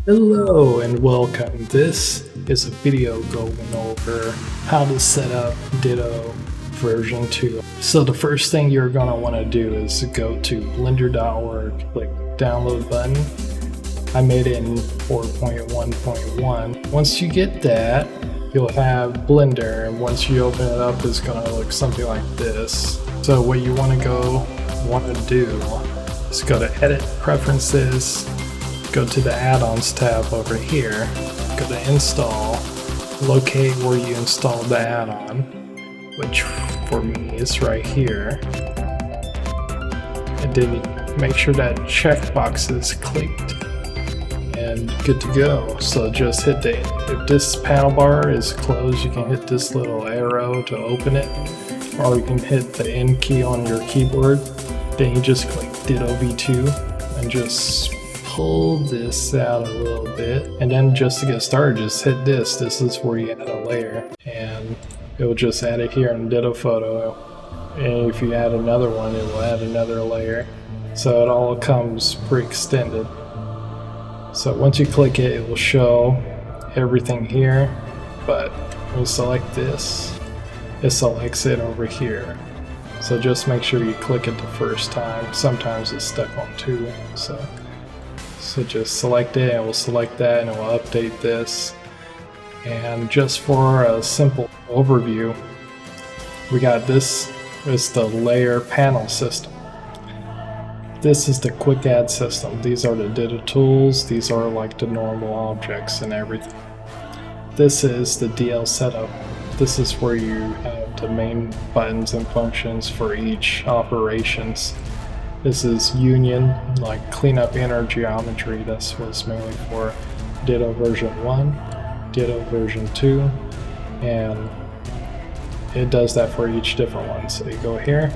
Hello and welcome. This is a video going over how to set up Ditto version 2. So the first thing you're going to want to do is go to blender.org, click download button. I made it in 4.1.1. Once you get that, you'll have Blender, and once you open it up, it's going to look something like this. So what you want to do is go to Edit, Preferences, go to the Add-ons tab over here, go to Install, locate where you installed the add-on, which for me is right here, and then make sure that checkbox is clicked and good to go. So just hit if this panel bar is closed, you can hit this little arrow to open it, or you can hit the N key on your keyboard. Then you just click Ditto V2 and just pull this out a little bit, and then just to get started, just hit this. This is where you add a layer, and it will just add it here in Ditto Photo. And if you add another one, it will add another layer. So it all comes pre-extended. So once you click it, it will show everything here, but when you select this, it selects it over here. So just make sure you click it the first time. Sometimes it's stuck on 2, so just select it, and we'll select that, and it will update this. And just for a simple overview, we got this is the layer panel system. This is the quick add system. These are the Ditto tools. These are like the normal objects and everything. This is the DL setup. This is where you have the main buttons and functions for each operations. This is union, like clean up inner geometry. That's what it's mainly for. Ditto version 1, Ditto version 2, and it does that for each different one. So you go here,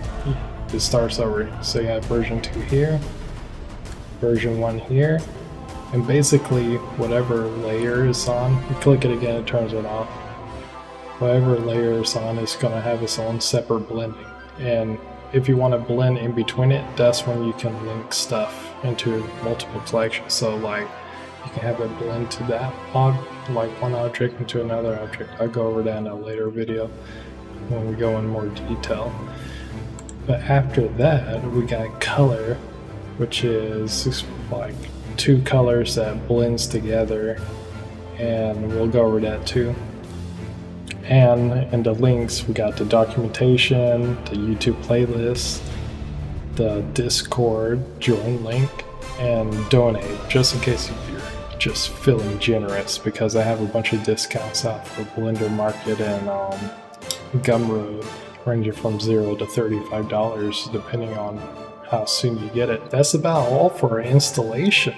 it starts over. So you have version 2 here, version 1 here, and basically whatever layer is on, you click it again, it turns it off. Whatever layer is on is going to have its own separate blending. And if you want to blend in between it, that's when you can link stuff into multiple collections. So like you can have it blend to that like one object into another object. I'll go over that in a later video when we go in more detail. But after that, we got color, which is like 2 colors that blends together, and we'll go over that too. And in the links, we got the documentation, the YouTube playlist, the Discord join link, and donate, just in case you're just feeling generous, because I have a bunch of discounts out for Blender Market and Gumroad, ranging from $0 to $35 depending on how soon you get it. That's about all for installation.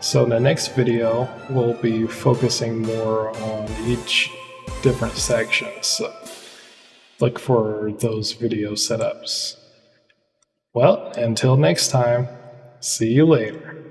So in the next video, we'll be focusing more on each different sections, so look for those video setups. Well, until next time, see you later.